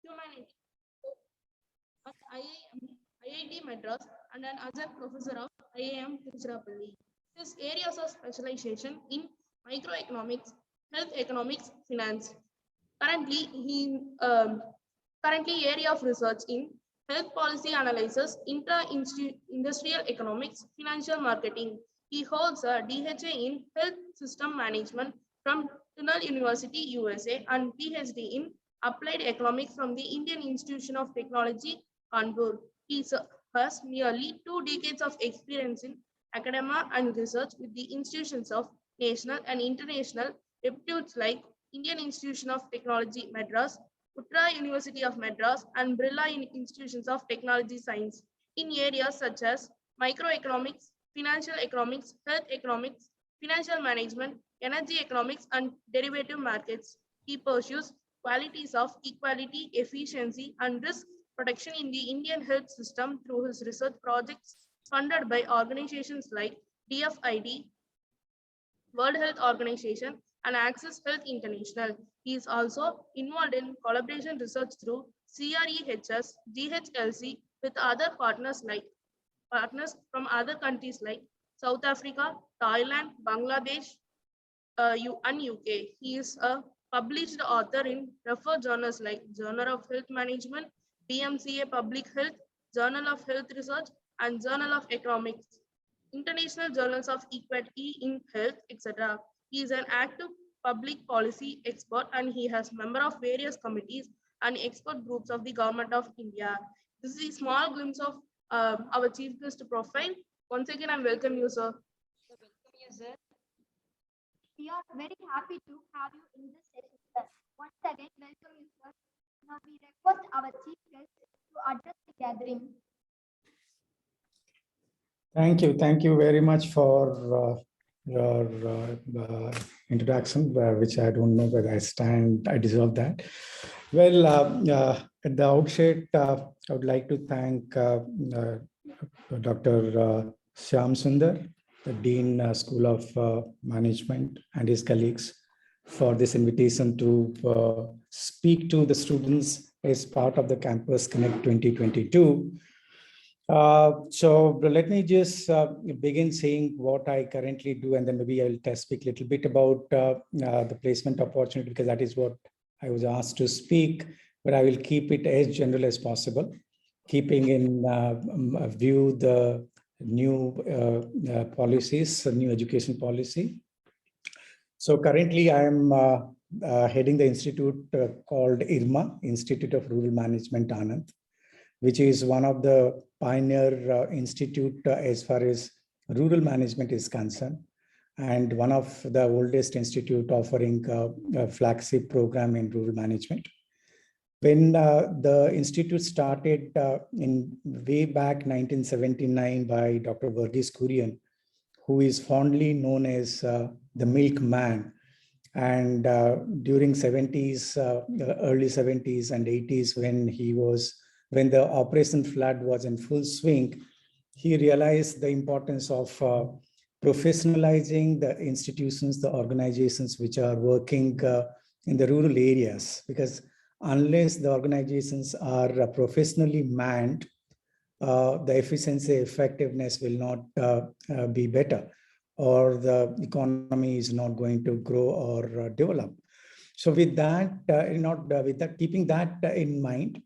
Humanity at IIT Madras and an adjunct professor of IIM Tiruchirappalli. His areas of specialization in microeconomics, health economics, finance. Currently, currently area of research in health policy analysis, industrial economics, financial marketing. He holds a DHA in health system management from Tunnel University, USA, and PhD in applied economics from the Indian Institute of Technology, Kanpur. He has nearly 2 decades of experience in academia and research with the institutions of national and international reputes like Indian Institute of Technology, Madras, Uttar University of Madras, and Birla Institutions of Technology Science in areas such as microeconomics, financial economics, health economics, financial management, energy economics, and derivative markets. He pursues qualities of equality, efficiency, and risk protection in the Indian health system through his research projects funded by organizations like DFID, World Health Organization, and Access Health International. He is also involved in collaboration research through CREHS, GHLC with other partners from other countries like South Africa, Thailand, Bangladesh, and UK. He is a published author in referred journals like Journal of Health Management, BMCA Public Health, Journal of Health Research, and Journal of Economics, international journals of equity in health, etc. He is an active public policy expert and he has member of various committees and expert groups of the Government of India. This is a small glimpse of our chief guest profile. Once again, I welcome you, sir. Welcome you, sir. We are very happy to have you in this session, sir. Once again, welcome you, sir. Now we request our chief guest to address the gathering. Thank you very much for your introduction, which I don't know whether I deserve that. Well, at the outset, I would like to thank Dr. Shyam Sundar, the Dean School of Management, and his colleagues for this invitation to speak to the students as part of the Campus Connect 2022. So let me just begin saying what I currently do, and then maybe I'll speak a little bit about the placement opportunity, because that is what I was asked to speak, but I will keep it as general as possible, keeping in view the new policies, new education policy. So currently I am heading the institute called IRMA, Institute of Rural Management, Anand, which is one of the pioneer institute as far as rural management is concerned, and one of the oldest institute offering a flagship program in rural management. When the institute started in way back 1979 by Dr. Verghese Kurian, who is fondly known as the milkman, and during 70s, early 70s and 80s, when the Operation Flood was in full swing, he realized the importance of professionalizing the institutions, the organizations which are working in the rural areas, because unless the organizations are professionally manned, the efficiency, effectiveness will not be better, or the economy is not going to grow or develop. So with that, keeping that in mind,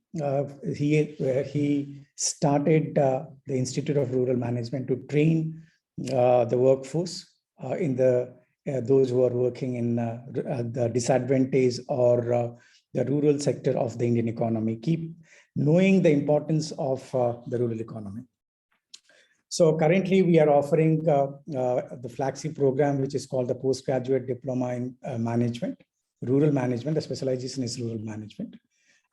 he started the Institute of Rural Management to train the workforce in those who are working in the disadvantaged or the rural sector of the Indian economy, keep knowing the importance of the rural economy. So currently we are offering the flagship program, which is called the Postgraduate Diploma in Management, Rural Management. The specialization is rural management.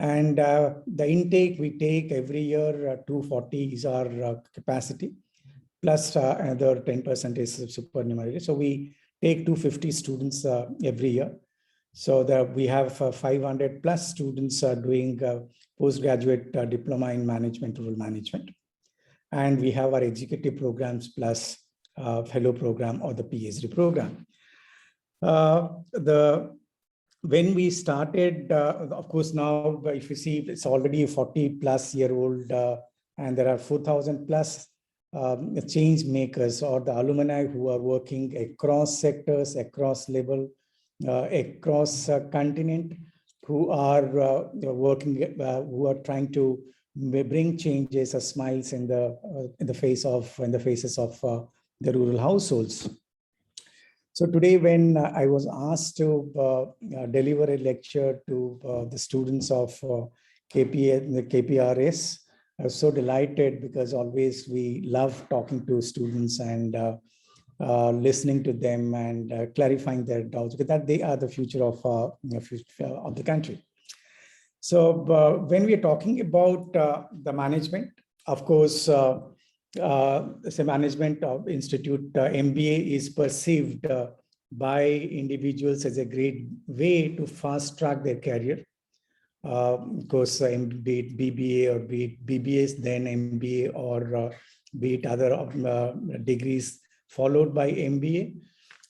And the intake we take every year, 240 is our capacity, plus another 10% is supernumerary. So we take 250 students every year. So we have 500 plus students doing postgraduate diploma in management, rural management. And we have our executive programs plus fellow program or the PhD program. The when we started, of course, now if you see, it's already a 40-plus-year-old, and there are 4,000 plus change makers or the alumni who are working across sectors, across level, across continent, who are working, who are trying to bring changes or smiles in the faces of the rural households. So today, when I was asked to deliver a lecture to the students of the KPRS, I was so delighted because always we love talking to students and listening to them and clarifying their doubts, because that they are the future of the country. So when we are talking about the management, of course, the management of institute MBA is perceived by individuals as a great way to fast track their career. Of course, be it BBA or be it BBS, then MBA, or be it other degrees followed by MBA.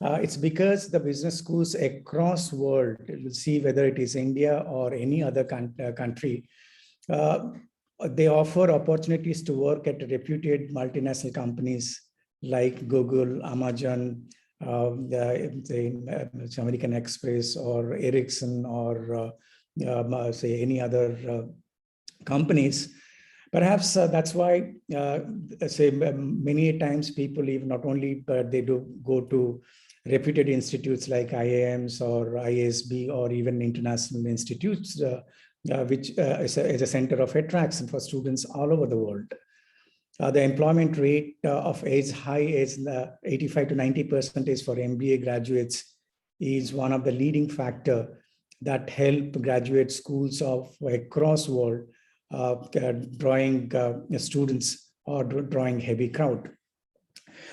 It's because the business schools across world, you'll see whether it is India or any other country, they offer opportunities to work at reputed multinational companies like Google, Amazon, the American Express, or Ericsson, or say any other companies. Perhaps that's why, say many times people even not only, but they do go to reputed institutes like IIMs or ISB or even international institutes, which is a center of attraction for students all over the world. The employment rate of as high as 85 to 90% for MBA graduates is one of the leading factor that help graduate schools of across world drawing students or drawing heavy crowd.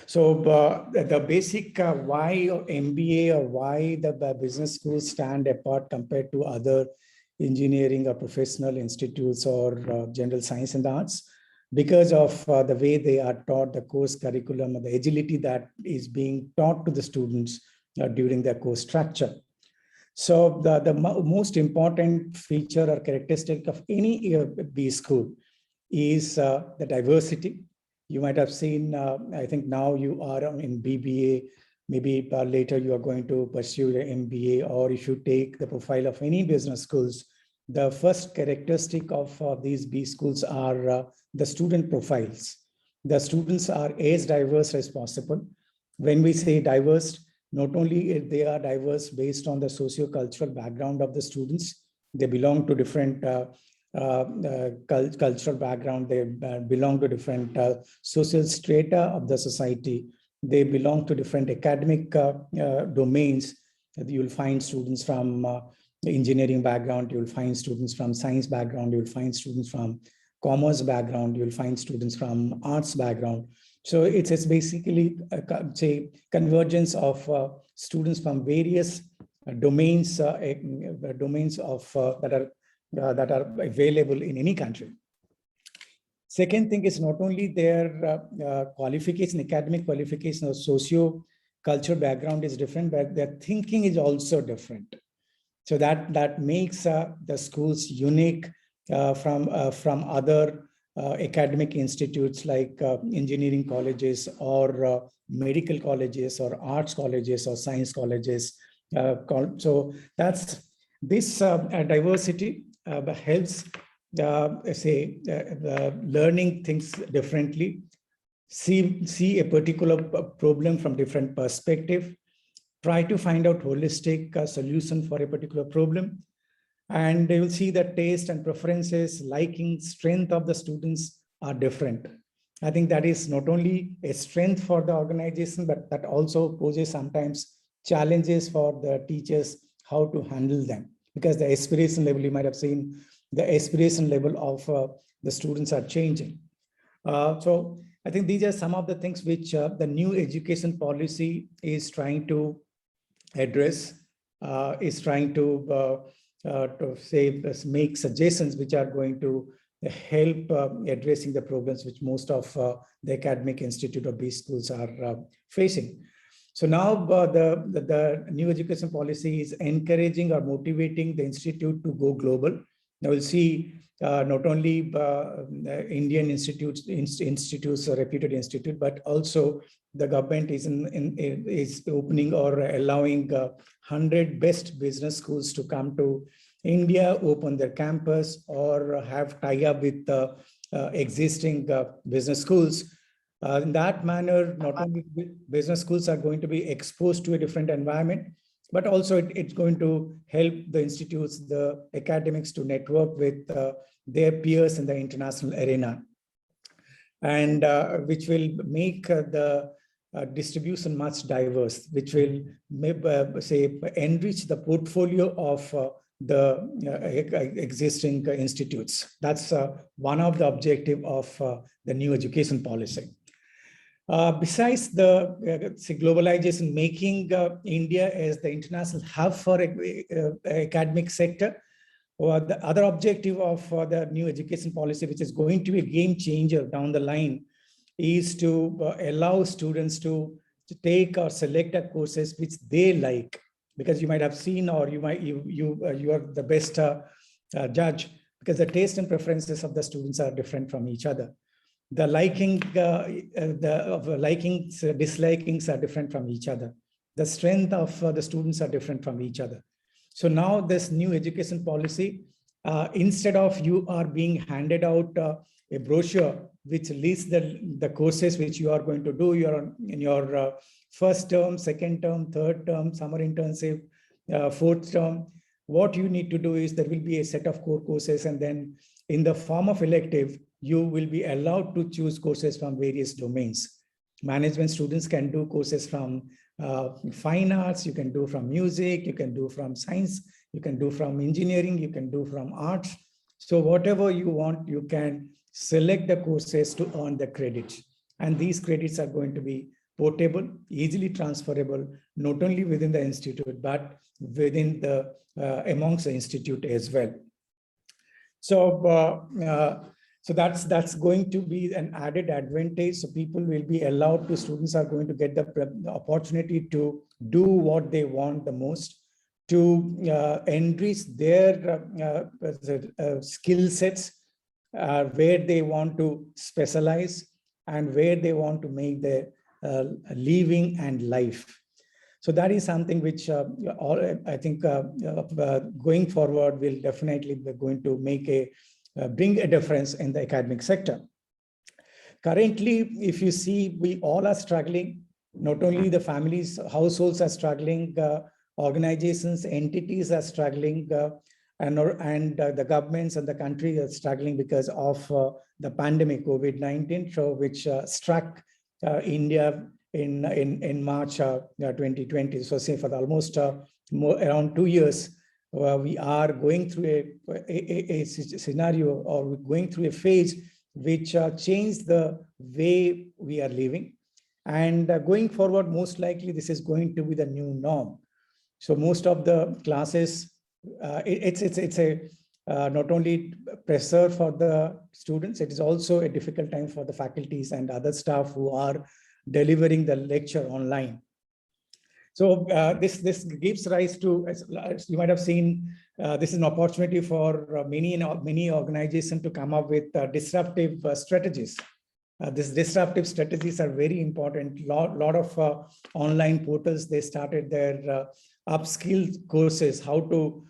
So the basic why MBA or why the business schools stand apart compared to other engineering or professional institutes or general science and arts, because of the way they are taught, the course curriculum, and the agility that is being taught to the students during their course structure. So the most important feature or characteristic of any B school is the diversity. You might have seen, I think now you are in BBA, maybe later you are going to pursue the MBA, or if you take the profile of any business schools, the first characteristic of these B schools are the student profiles. The students are as diverse as possible. When we say diverse, not only they are diverse based on the socio-cultural background of the students, they belong to different cultural background, they belong to different social strata of the society, they belong to different academic domains. You'll find students from engineering background, you'll find students from science background, you'll find students from commerce background, you'll find students from arts background. So it's basically say convergence of students from various domains of that are available in any country. Second thing is not only their qualification, academic qualification or socio-cultural background is different, but their thinking is also different. So that makes the schools unique from other academic institutes like engineering colleges or medical colleges or arts colleges or science colleges. So that's this diversity helps learning things differently, see a particular problem from different perspective, try to find out holistic solution for a particular problem. And you will see that taste and preferences, liking, strength of the students are different. I think that is not only a strength for the organization, but that also poses sometimes challenges for the teachers how to handle them, because the aspiration level, you might have seen, the aspiration level of the students are changing. So I think these are some of the things which the new education policy is trying to address, is trying to make suggestions which are going to help addressing the problems which most of the academic institute of B schools are facing. So now the new education policy is encouraging or motivating the institute to go global. Now we'll see not only Indian institutes or reputed institute, but also the government is opening or allowing 100 best business schools to come to India, open their campus, or have tie-up with existing business schools. In that manner, not only business schools are going to be exposed to a different environment, but also it's going to help the institutes, the academics to network with their peers in the international arena, and which will make the distribution much diverse, which will say enrich the portfolio of the existing institutes. That's one of the objective of the new education policy. Besides the globalization, making India as the international hub for academic sector, the other objective of the new education policy, which is going to be a game changer down the line, is to allow students to take or select courses which they like, because you might have seen, or you are the best judge, because the taste and preferences of the students are different from each other. The likings, dislikings are different from each other. The strength of the students are different from each other. So now this new education policy, instead of you are being handed out a brochure which lists the courses which you are going to do in your first term, second term, third term, summer internship, fourth term, what you need to do is there will be a set of core courses, and then in the form of elective, you will be allowed to choose courses from various domains. Management students can do courses from fine arts, you can do from music, you can do from science, you can do from engineering, you can do from arts. So whatever you want, you can select the courses to earn the credits. And these credits are going to be portable, easily transferable, not only within the institute, but within the amongst the institute as well. So so that's going to be an added advantage. So people will be allowed to, students are going to get the opportunity to do what they want the most, to enrich their skill sets, where they want to specialize and where they want to make their living and life. So that is something which I think going forward will definitely be going to make bring a difference in the academic sector. Currently, if you see, we all are struggling. Not only the families, households are struggling, organizations, entities are struggling, and the governments and the country are struggling because of the pandemic COVID-19, so which struck India in March 2020. So say for almost around 2 years, we are going through a scenario, or we're going through a phase which changed the way we are living. And going forward, most likely this is going to be the new norm. So most of the classes, it's a not only pressure for the students, it is also a difficult time for the faculties and other staff who are delivering the lecture online. So this gives rise to, as you might have seen, this is an opportunity for many organizations to come up with disruptive strategies. These disruptive strategies are very important. Lot of online portals, they started their upskill courses, how to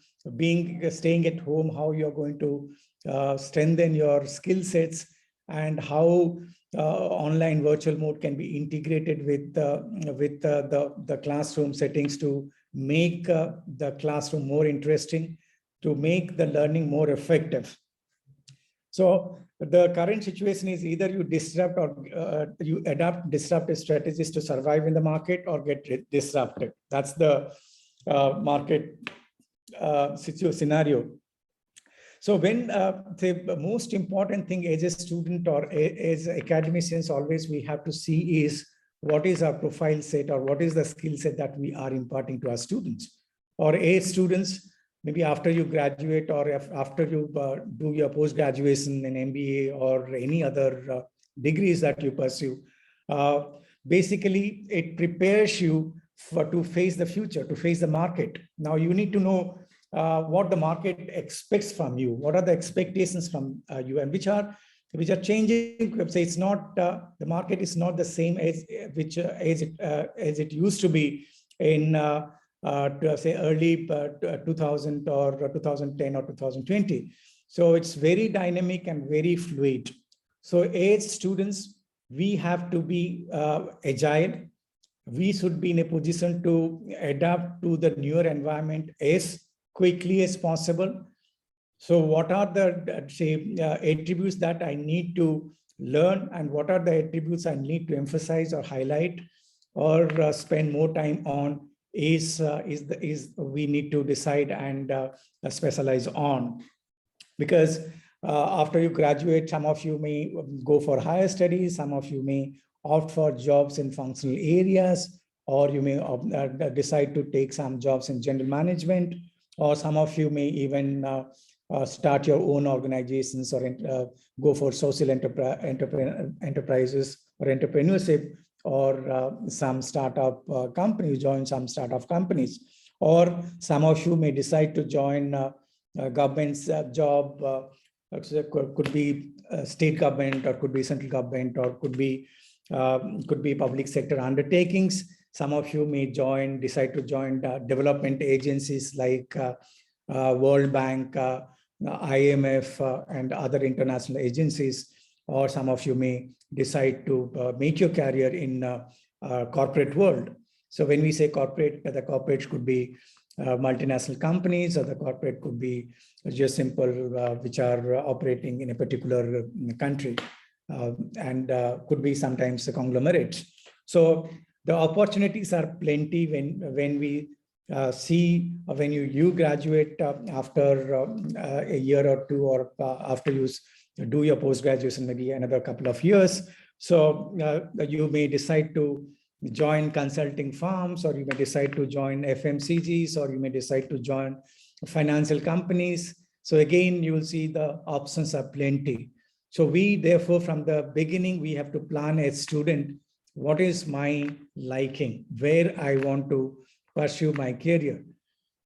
staying at home, how you're going to strengthen your skill sets, and how online virtual mode can be integrated with the classroom settings to make the classroom more interesting, to make the learning more effective. So the current situation is either you disrupt or you adapt disruptive strategies to survive in the market or get disrupted. That's the market scenario. So when the most important thing as a student or as academicians always we have to see is what is our profile set, or what is the skill set that we are imparting to our students. Or as students, maybe after you graduate or after you do your post-graduation in MBA or any other degrees that you pursue, basically it prepares you to face the future, to face the market. Now you need to know what the market expects from you, what are the expectations from you, and which are changing. Say it's not the market is not the same as as it used to be in say early 2000 or 2010 or 2020. So it's very dynamic and very fluid. So as students, we have to be agile. We should be in a position to adapt to the newer environment as quickly as possible. So what are the attributes that I need to learn, and what are the attributes I need to emphasize or highlight or spend more time on is we need to decide and specialize on. Because after you graduate, some of you may go for higher studies, some of you may opt for jobs in functional areas, or you may decide to take some jobs in general management, or some of you may even start your own organizations or go for social enterprises or entrepreneurship, or some startup companies, join some startup companies. Or some of you may decide to join government's job, could be state government, or could be central government, or could be public sector undertakings. Some of you may decide to join development agencies like World Bank, IMF, and other international agencies. Or some of you may decide to make your career in corporate world. So when we say corporate, the corporate could be multinational companies, or the corporate could be just simple which are operating in a particular country, and could be sometimes conglomerates. So the opportunities are plenty when we see when you graduate after a year or two, or after you do your post-graduation, maybe another couple of years. So you may decide to join consulting firms, or you may decide to join FMCGs, or you may decide to join financial companies. So again, you will see the options are plenty. So we, therefore, from the beginning, we have to plan as student, what is my liking, where I want to pursue my career.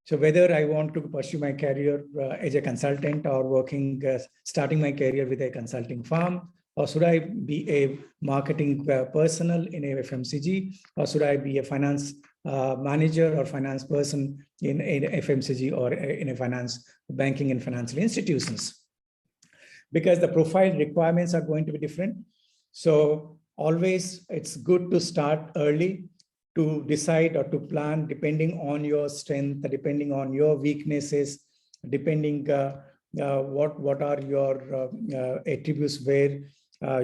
So whether I want to pursue my career as a consultant, or working, starting my career with a consulting firm, or should I be a marketing personnel in a FMCG, or should I be a finance manager or finance person in FMCG, or in a finance banking and financial institutions? Because the profile requirements are going to be different. So always it's good to start early, to decide or to plan depending on your strength, depending on your weaknesses, depending what are your attributes where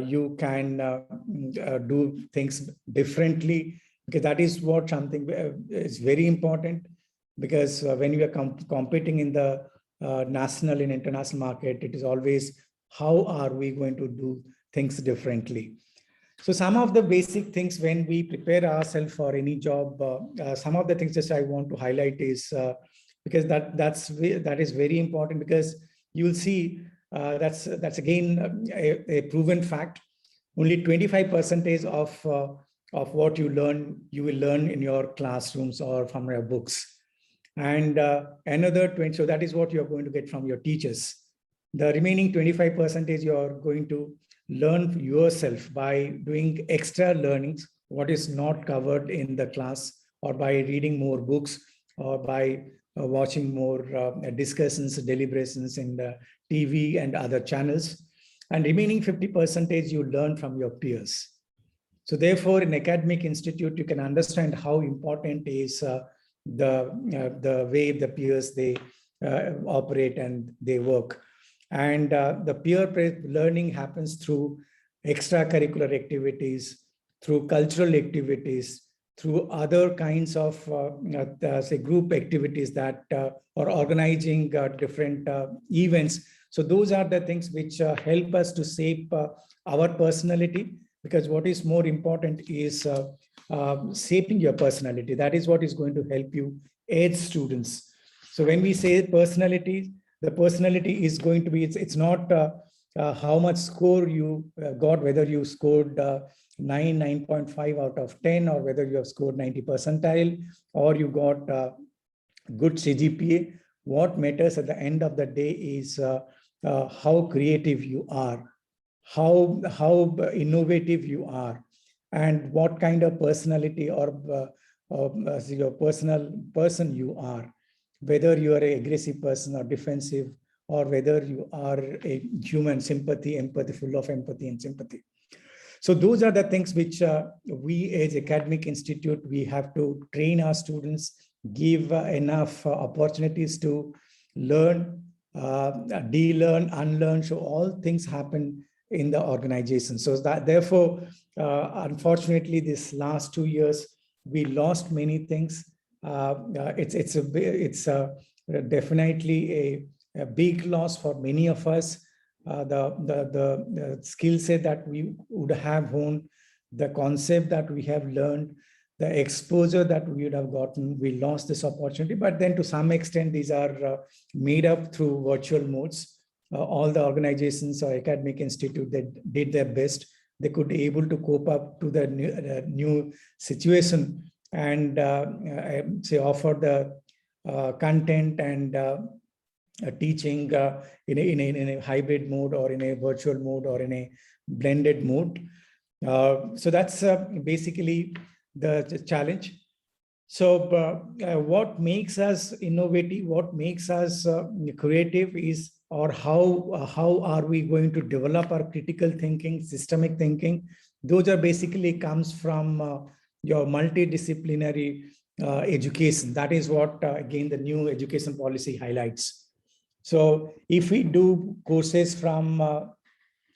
you can do things differently, because that is what something is very important. Because when you are competing in the national and international market, it is always how are we going to do things differently. So some of the basic things when we prepare ourselves for any job, some of the things that I want to highlight is because that is very important, because you will see that's again a proven fact. Only 25% of what you will learn in your classrooms or from your books, and another 20. So that is what you are going to get from your teachers. The remaining 25% you are going to learn yourself by doing extra learnings, what is not covered in the class, or by reading more books, or by watching more discussions, deliberations in the TV and other channels. And remaining 50% you learn from your peers. So therefore, in academic institute, you can understand how important is the way the peers they operate and they work. And the peer learning happens through extracurricular activities, through cultural activities, through other kinds of say group activities that are organizing different events. So those are the things which help us to shape our personality, because what is more important is shaping your personality. That is what is going to help you as students. So when we say personality, the personality is going to be, it's not how much score you got, whether you scored 9.5 out of 10, or whether you have scored 90 percentile, or you got good CGPA. What matters at the end of the day is how creative you are, how innovative you are, and what kind of personality or your personal person you are, whether you are an aggressive person or defensive, or whether you are a human, sympathy, empathy, full of empathy and sympathy. So those are the things which we as academic institute, we have to train our students, give enough opportunities to learn, de-learn, unlearn. So all things happen in the organization. So that therefore, unfortunately, this last 2 years, we lost many things. It's definitely a big loss for many of us. The skill set that we would have honed, the concept that we have learned, the exposure that we would have gotten, we lost this opportunity. But then to some extent, these are made up through virtual modes. All the organizations or academic institute that did their best, they could be able to cope up to the new situation and say offer the content and teaching in a hybrid mode, or in a virtual mode, or in a blended mode. So that's basically the challenge. So what makes us innovative, what makes us creative is, or how are we going to develop our critical thinking, systemic thinking? Those are basically comes from your multidisciplinary education. That is what, again, the new education policy highlights. So if we do courses from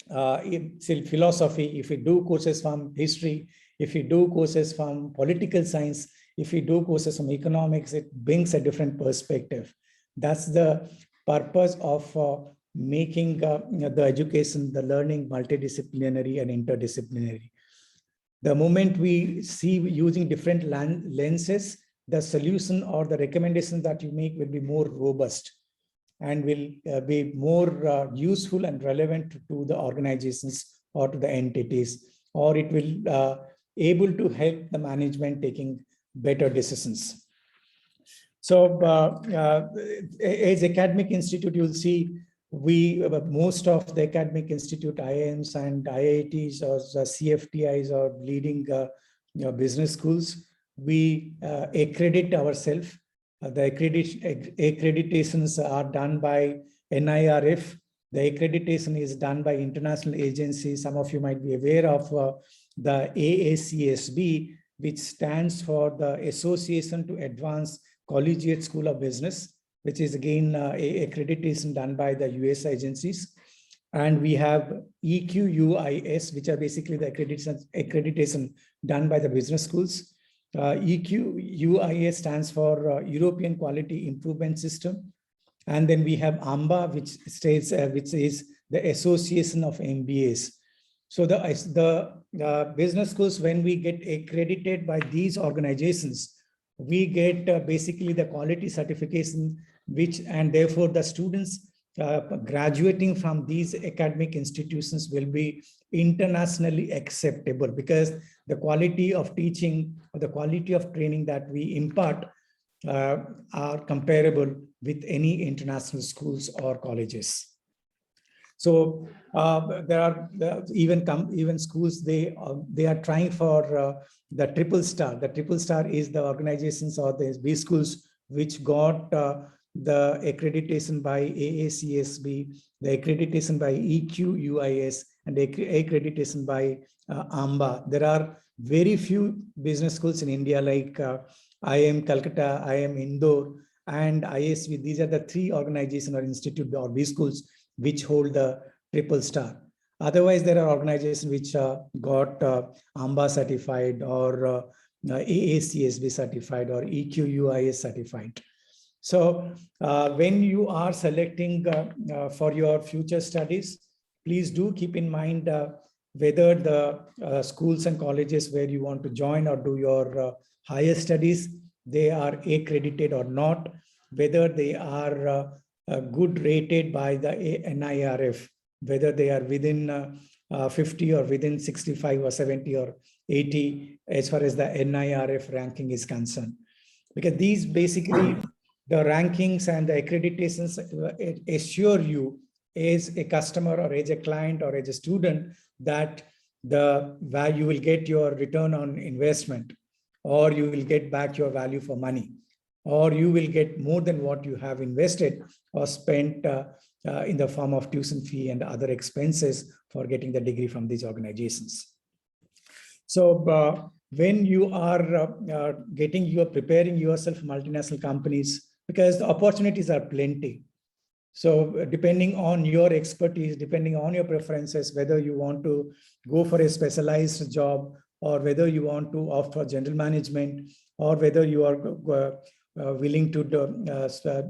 philosophy, if we do courses from history, if we do courses from political science, if we do courses from economics, it brings a different perspective. That's the purpose of making the education, the learning multidisciplinary and interdisciplinary. The moment we see using different lenses, the solution or the recommendation that you make will be more robust and will be more useful and relevant to the organizations or to the entities, or it will able to help the management taking better decisions. So as academic institute, you'll see most of the academic institute, IIMs and IITs or CFTIs or leading business schools, we accredit ourselves. The accreditations are done by NIRF. The accreditation is done by international agencies. Some of you might be aware of the AACSB, which stands for the Association to Advance Collegiate School of Business, which is again accreditation done by the US agencies. And we have EQUIS, which are basically the accreditation done by the business schools. EQUIS stands for European Quality Improvement System. And then we have AMBA, which states, which is the Association of MBAs. So the business schools, when we get accredited by these organizations, we get basically the quality certification, which, and therefore the students graduating from these academic institutions will be internationally acceptable, because the quality of teaching or the quality of training that we impart are comparable with any international schools or colleges. So there are even schools, they are trying for the triple star. The triple star is the organizations or the B schools which got the accreditation by AACSB, the accreditation by EQUIS, and the accreditation by AMBA. There are very few business schools in India like IIM Calcutta, IIM Indore, and ISV. These are the three organizations or institute or B schools which hold the triple star. Otherwise, there are organizations which got AMBA certified or AACSB certified or EQUIS certified. So when you are selecting for your future studies, please do keep in mind whether the schools and colleges where you want to join or do your higher studies, they are accredited or not, whether they are good rated by the NIRF, whether they are within 50 or within 65 or 70 or 80 as far as the NIRF ranking is concerned. Because these basically, the rankings and the accreditations assure you as a customer or as a client or as a student that you will get your return on investment, or you will get back your value for money, or you will get more than what you have invested or spent in the form of tuition fee and other expenses for getting the degree from these organizations. So when you are preparing yourself for multinational companies, because the opportunities are plenty. So depending on your expertise, depending on your preferences, whether you want to go for a specialized job, or whether you want to opt for general management, or whether you are willing to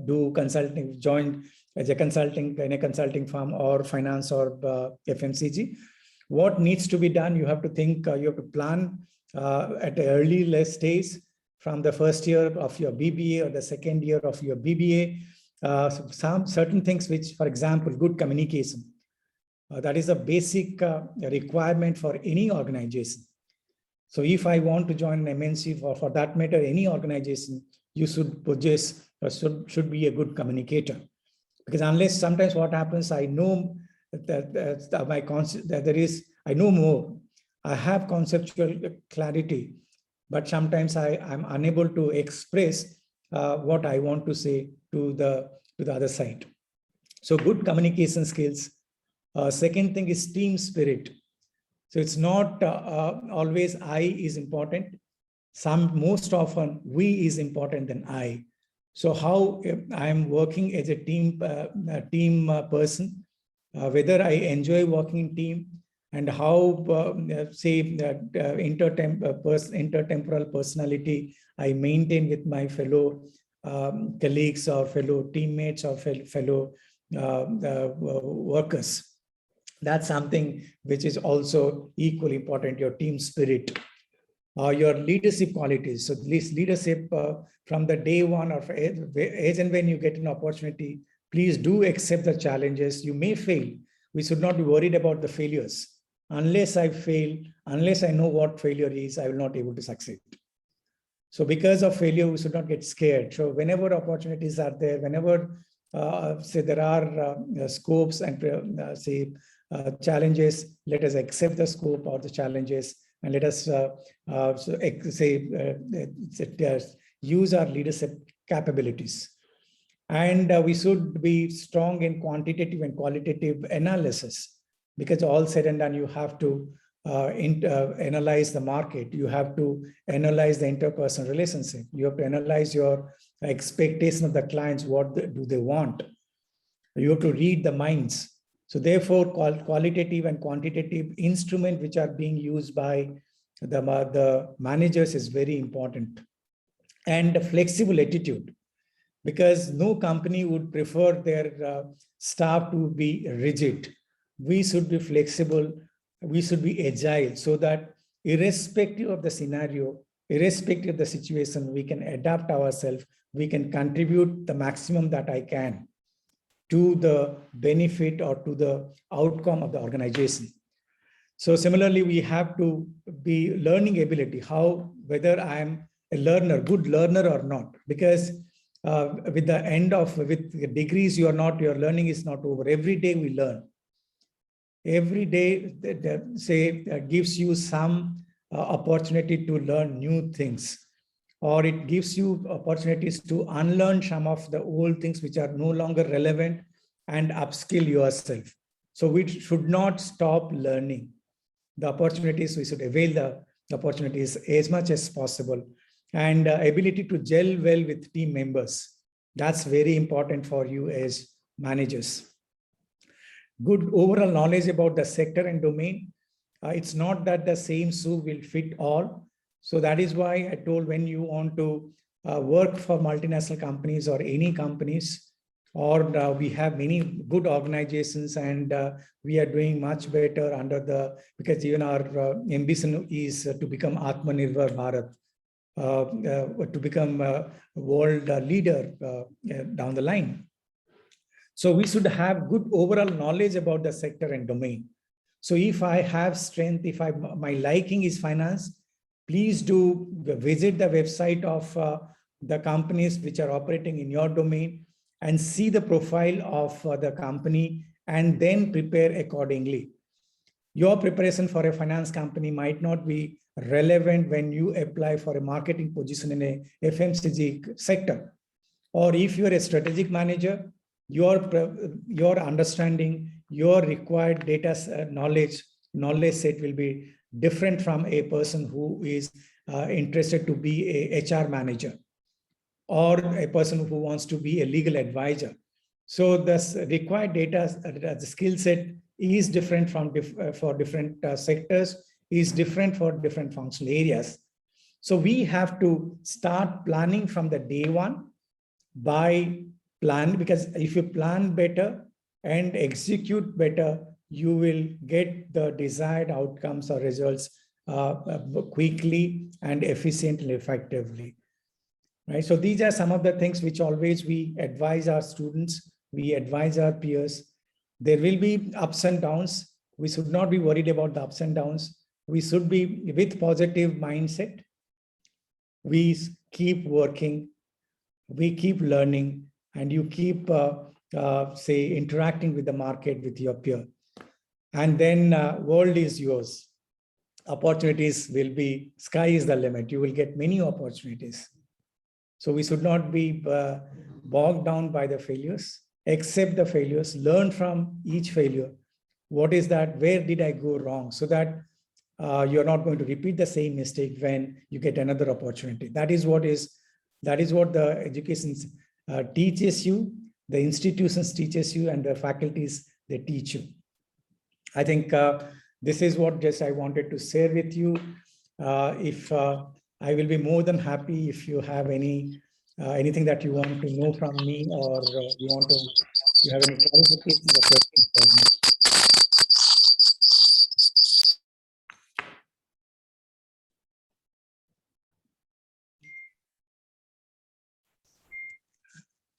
do consulting, join as a consulting in a consulting firm or finance or FMCG, what needs to be done? You have to think, you have to plan at an early stage from the first year of your BBA or the second year of your BBA. Some certain things which, for example, good communication. That is a basic requirement for any organization. So if I want to join an MNC, or for that matter, any organization, you should possess, should be a good communicator. Because unless sometimes what happens, I know I know more. I have conceptual clarity, but sometimes I'm unable to express what I want to say to the other side. So good communication skills. Second thing is team spirit. So it's not always I is important. Most often we is important than I. So how I'm working as a team person, whether I enjoy working in team, and how intertemporal personality I maintain with my fellow colleagues or fellow teammates or fellow workers. That's something which is also equally important, your team spirit. Your leadership qualities. So this leadership from the day one, or as and when you get an opportunity, please do accept the challenges. You may fail. We should not be worried about the failures. Unless I fail, unless I know what failure is, I will not be able to succeed. So because of failure, we should not get scared. So whenever opportunities are there, whenever there are scopes and challenges, let us accept the scope or the challenges, and let us use our leadership capabilities. And we should be strong in quantitative and qualitative analysis, because all said and done, you have to analyze the market. You have to analyze the interpersonal relationship. You have to analyze your expectation of the clients. What do they want? You have to read the minds. So therefore, qualitative and quantitative instrument which are being used by the managers is very important. And a flexible attitude, because no company would prefer their staff to be rigid. We should be flexible. We should be agile, so that irrespective of the scenario, irrespective of the situation, we can adapt ourselves. We can contribute the maximum that I can to the benefit or to the outcome of the organization. So similarly, we have to be learning ability, whether I am a learner, good learner or not, because with degrees, your learning is not over. Every day we learn. Every day, gives you some opportunity to learn new things, or it gives you opportunities to unlearn some of the old things which are no longer relevant and upskill yourself. So we should not stop learning. The opportunities, we should avail the opportunities as much as possible. And ability to gel well with team members. That's very important for you as managers. Good overall knowledge about the sector and domain. It's not that the same shoe will fit all. So that is why I told, when you want to work for multinational companies or any companies, or we have many good organizations, and we are doing much better because even our ambition is to become Atmanirbhar Bharat, to become a world leader down the line. So we should have good overall knowledge about the sector and domain. So if I have strength, if my liking is finance, please do visit the website of the companies which are operating in your domain and see the profile of the company and then prepare accordingly. Your preparation for a finance company might not be relevant when you apply for a marketing position in a FMCG sector. Or if you're a strategic manager, your understanding, your required data knowledge set will be different from a person who is interested to be a HR manager or a person who wants to be a legal advisor. So the required data, the skill set is different for different sectors, is different for different functional areas. So we have to start planning from the day one by plan, because if you plan better and execute better, you will get the desired outcomes or results quickly and efficiently, effectively. Right. So these are some of the things which always we advise our students, we advise our peers. There will be ups and downs. We should not be worried about the ups and downs. We should be with positive mindset. We keep working, we keep learning, and you keep, say, interacting with the market, with your peer. And then world is yours. Opportunities will be, sky is the limit. You will get many opportunities. So we should not be bogged down by the failures, accept the failures, learn from each failure. What is that? Where did I go wrong? So that you're not going to repeat the same mistake when you get another opportunity. That is what the education teaches you, the institutions teaches you, and the faculties, they teach you. I think this is what just I wanted to share with you. I will be more than happy if you have anything that you want to know from me, or you have any clarifications or questions for me.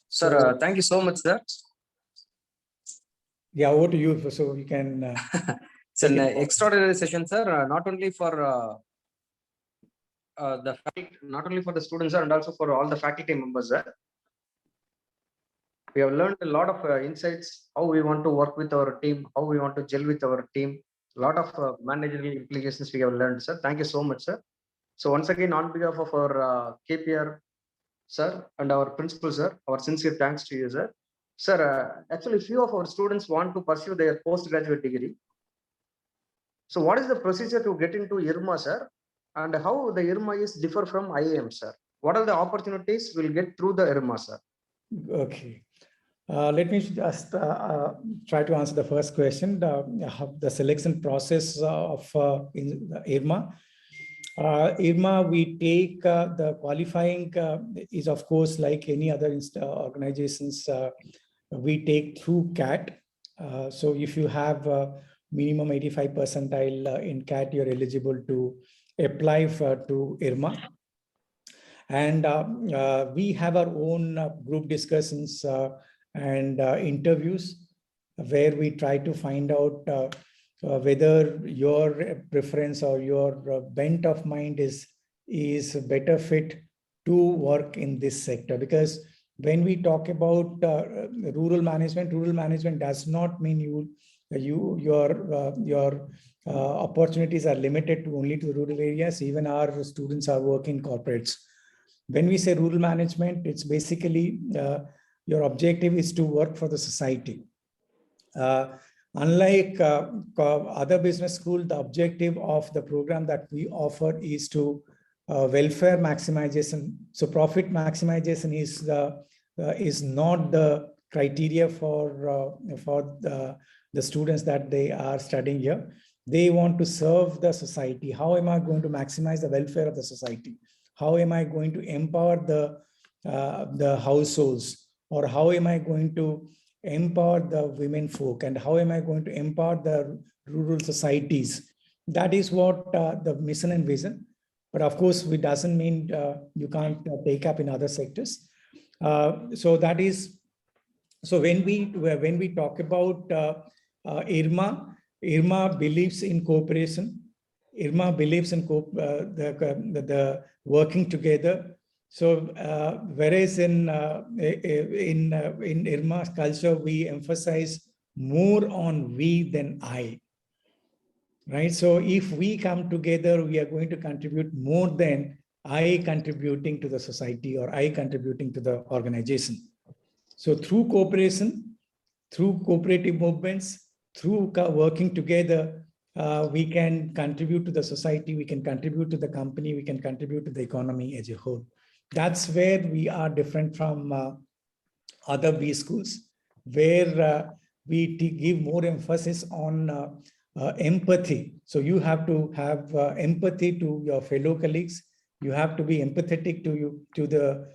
Sir, thank you so much, sir. Yeah, over to you, so you can. It's an extraordinary session, sir. Not only for not only for the students, sir, and also for all the faculty members, sir. We have learned a lot of insights, how we want to work with our team, how we want to gel with our team. A lot of managerial implications we have learned, sir. Thank you so much, sir. So once again, on behalf of our KPR, sir, and our principal, sir, our sincere thanks to you, sir. Sir, actually, few of our students want to pursue their postgraduate degree. So what is the procedure to get into IRMA, sir? And how the IRMA is differ from IIM, sir? What are the opportunities we'll get through the IRMA, sir? Okay. Let me just try to answer the first question, the selection process of IRMA. IRMA, we take the qualifying is, of course, like any other organizations, we take through CAT. So if you have minimum 85 percentile in CAT, you're eligible to apply to IRMA. And we have our own group discussions and interviews where we try to find out whether your preference or your bent of mind is better fit to work in this sector. Because when we talk about rural management does not mean your opportunities are limited to only to rural areas. Even our students are working corporates. When we say rural management, it's basically your objective is to work for the society. Unlike other business school, the objective of the program that we offer is to welfare maximization. So profit maximization is not the criteria for the students that they are studying here. They want to serve the society. How am I going to maximize the welfare of the society? How am I going to empower the households? Or how am I going to empower the women folk? And how am I going to empower the rural societies? That is what the mission and vision. But of course, it doesn't mean you can't take up in other sectors. So when we talk about IRMA, IRMA believes in cooperation. IRMA believes in the working together. So whereas in IRMA's culture, we emphasize more on we than I. Right. So if we come together, we are going to contribute more than I contributing to the society or I contributing to the organization. So through cooperation, through cooperative movements, through working together, we can contribute to the society, we can contribute to the company, we can contribute to the economy as a whole. That's where we are different from other B schools, where we give more emphasis on empathy. So you have to have empathy to your fellow colleagues. You have to be empathetic to the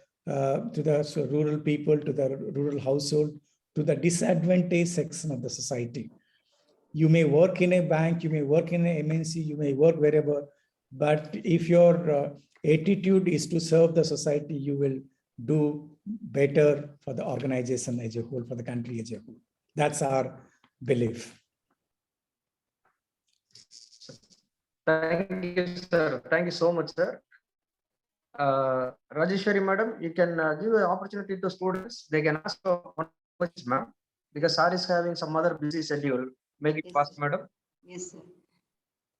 rural people, to the rural household, to the disadvantaged section of the society. You may work in a bank, you may work in a MNC, you may work wherever, but if your attitude is to serve the society, you will do better for the organization as a whole, for the country as a whole. That's our belief. Thank you, sir. Thank you so much, sir. Rajeshwari madam, you can give an opportunity to students. They can ask one question, ma'am, because sir is having some other busy schedule. Make it fast, madam. Yes, sir.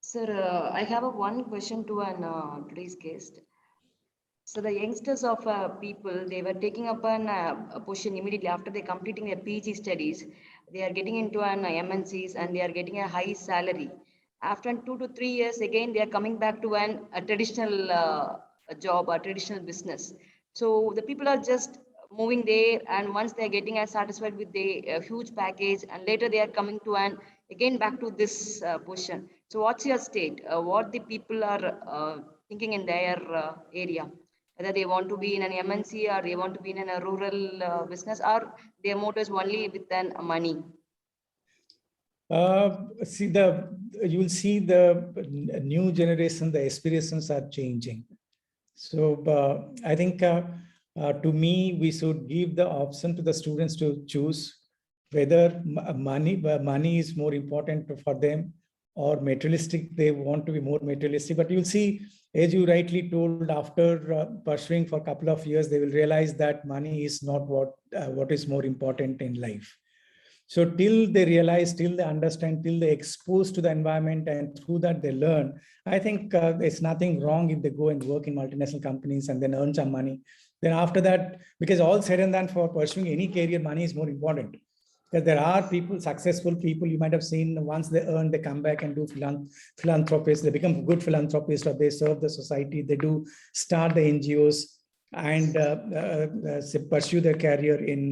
Sir, I have one question to today's guest. So the youngsters of people, they were taking up a position immediately after they completing their PG studies. They are getting into an MNCs and they are getting a high salary. After 2 to 3 years, again, they are coming back to a traditional job, a traditional business. So the people are just moving there, and once they are getting satisfied with the huge package, and later they are coming to again back to this position. So what's your state? What the people are thinking in their area? Whether they want to be in an MNC or they want to be in a rural business, or their motto is only with money. You will see the new generation, the aspirations are changing. So I think to me, we should give the option to the students to choose whether money is more important for them or materialistic. They want to be more materialistic. But you'll see, as you rightly told, after pursuing for a couple of years, they will realize that money is not what is more important in life. So till they realize, till they understand, till they expose to the environment, and through that they learn, I think there's nothing wrong if they go and work in multinational companies and then earn some money. Then after that, because all said and done, for pursuing any career, money is more important. Because there are people, successful people, you might have seen, once they earn, they come back and do philanthropists, they become good philanthropists, or they serve the society, they do start the NGOs and pursue their career in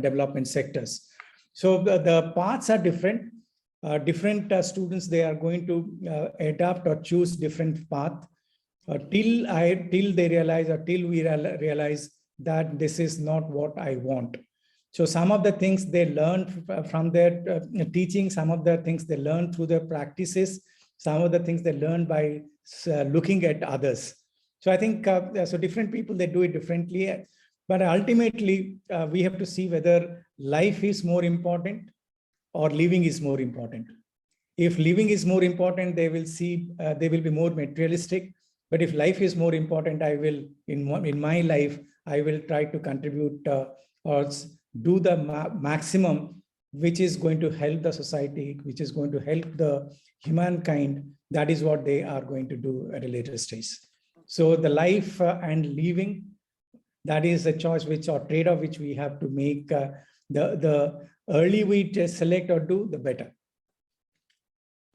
development sectors. So the paths are different. Different students, they are going to adapt or choose different path till they realize, or till we realize that this is not what I want. So some of the things they learn from their teaching, some of the things they learn through their practices, some of the things they learn by looking at others. So I think so different people, they do it differently. But ultimately, we have to see whether life is more important or living is more important. If living is more important, they will be more materialistic. But if life is more important, I will, in my life, I will try to contribute or do the maximum, which is going to help the society, which is going to help the humankind. That is what they are going to do at a later stage. So the life and living, that is a choice or trade-off which we have to make. The early we select or do, the better.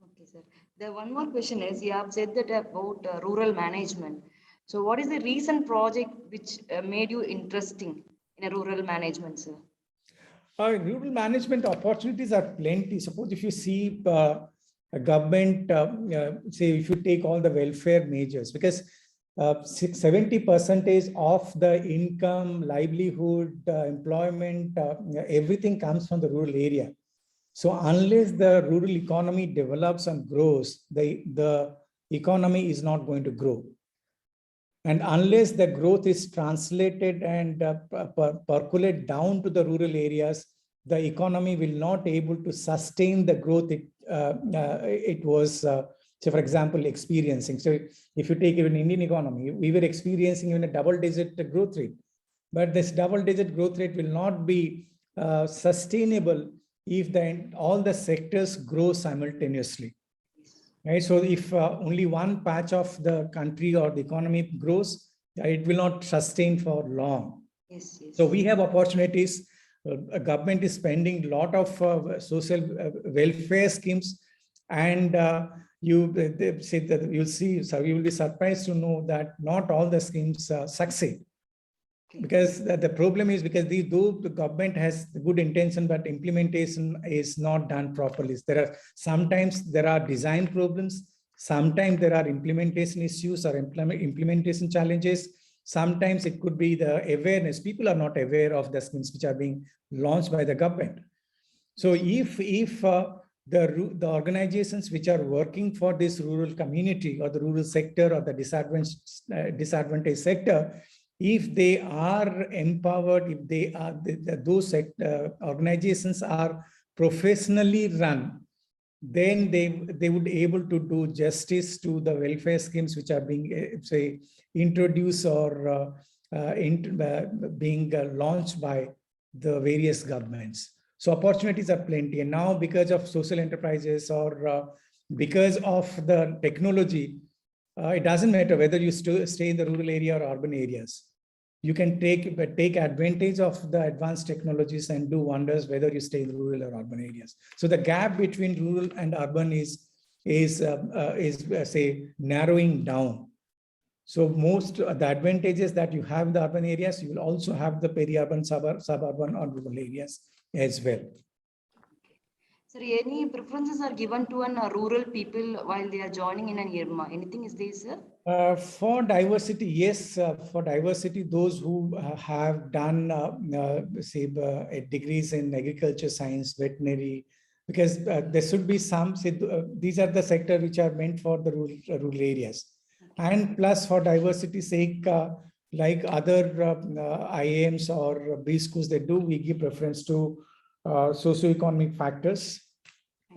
Okay, sir. The one more question is, you have said that about rural management. So what is the recent project which made you interesting in a rural management, sir? Rural management opportunities are plenty. Suppose if you see a government, say if you take all the welfare measures, because 70% of the income, livelihood, employment, everything comes from the rural area. So unless the rural economy develops and grows, the economy is not going to grow. And unless the growth is translated and percolate down to the rural areas, the economy will not able to sustain the growth it was, so for example, experiencing. So if you take even Indian economy, we were experiencing even a double-digit growth rate, but this double-digit growth rate will not be sustainable if all the sectors grow simultaneously. Right? So if only one patch of the country or the economy grows, it will not sustain for long. Yes, yes. So we have opportunities. Government is spending a lot of social welfare schemes, and they say that you'll see. So you will be surprised to know that not all the schemes succeed. Because the problem is because though the government has good intention, but implementation is not done properly. Sometimes there are design problems, sometimes there are implementation issues or implementation challenges. Sometimes it could be the awareness. People are not aware of the schemes which are being launched by the government. So if the organizations which are working for this rural community or the rural sector or the disadvantaged sector, if they are empowered, if they are those organizations are professionally run, then they would be able to do justice to the welfare schemes which are being say introduced or being launched by the various governments. So opportunities are plenty, and now because of social enterprises or because of the technology, it doesn't matter whether you stay in the rural area or urban areas. You can take advantage of the advanced technologies and do wonders whether you stay in rural or urban areas. So the gap between rural and urban is say narrowing down. So most of the advantages that you have in the urban areas, you will also have the peri-urban, suburban or rural areas as well. Sir, any preferences are given to rural people while they are joining in an IRMA? Anything is there, sir? For diversity, yes. For diversity, those who have done, say, degrees in agriculture science, veterinary, because there should be some, say, these are the sectors which are meant for the rural areas. And plus for diversity's sake, like other IAMs or B schools they do, we give preference to socioeconomic factors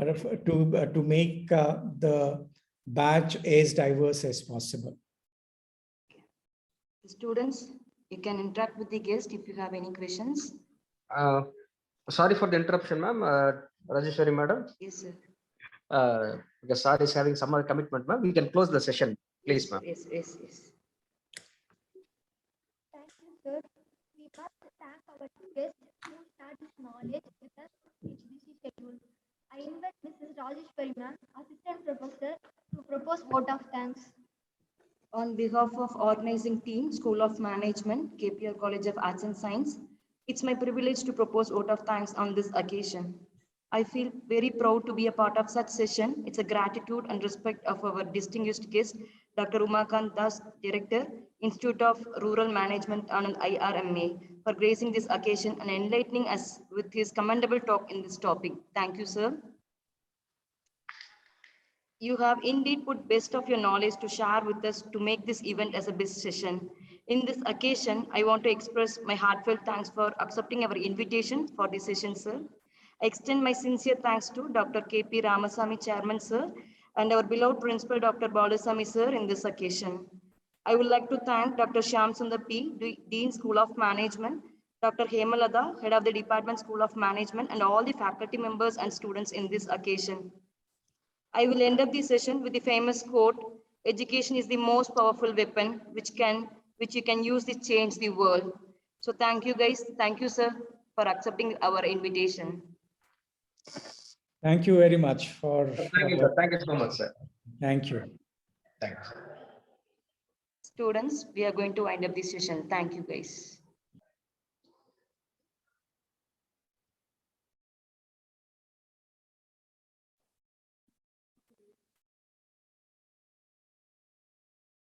to make the batch as diverse as possible. Students, you can interact with the guest if you have any questions. Sorry for the interruption, ma'am. Rajeshwari, madam. Yes, sir. Because sir is having some other commitment, ma'am. We can close the session, please, ma'am. Yes, yes, yes. Thank you, sir. We must thank our guest who shared his knowledge with us in busy schedule. I invite Mrs. Rajeshwari, ma'am, Assistant Professor, to propose vote of thanks. On behalf of organizing team, School of Management, KPR College of Arts and Science, it's my privilege to propose vote of thanks on this occasion. I feel very proud to be a part of such session. It's a gratitude and respect of our distinguished guest, Dr. Umakant Das, Director, Institute of Rural Management on IRMA, for gracing this occasion and enlightening us with his commendable talk in this topic. Thank you, sir. You have indeed put best of your knowledge to share with us to make this event as a best session. In this occasion, I want to express my heartfelt thanks for accepting our invitation for this session, sir. I extend my sincere thanks to Dr. K.P. Ramasamy, Chairman, sir, and our beloved Principal, Dr. Balasamy, sir, in this occasion. I would like to thank Dr. Shyam Sundar P., Dean, School of Management, Dr. Hemalada, Head of the Department, School of Management, and all the faculty members and students in this occasion. I will end up the session with the famous quote, "Education is the most powerful weapon which you can use to change the world." So thank you, guys. Thank you, sir, for accepting our invitation. Thank you very much for. Thank you, sir. Thank you so much, sir. Thank you. Thanks. Students, we are going to wind up this session. Thank you, guys.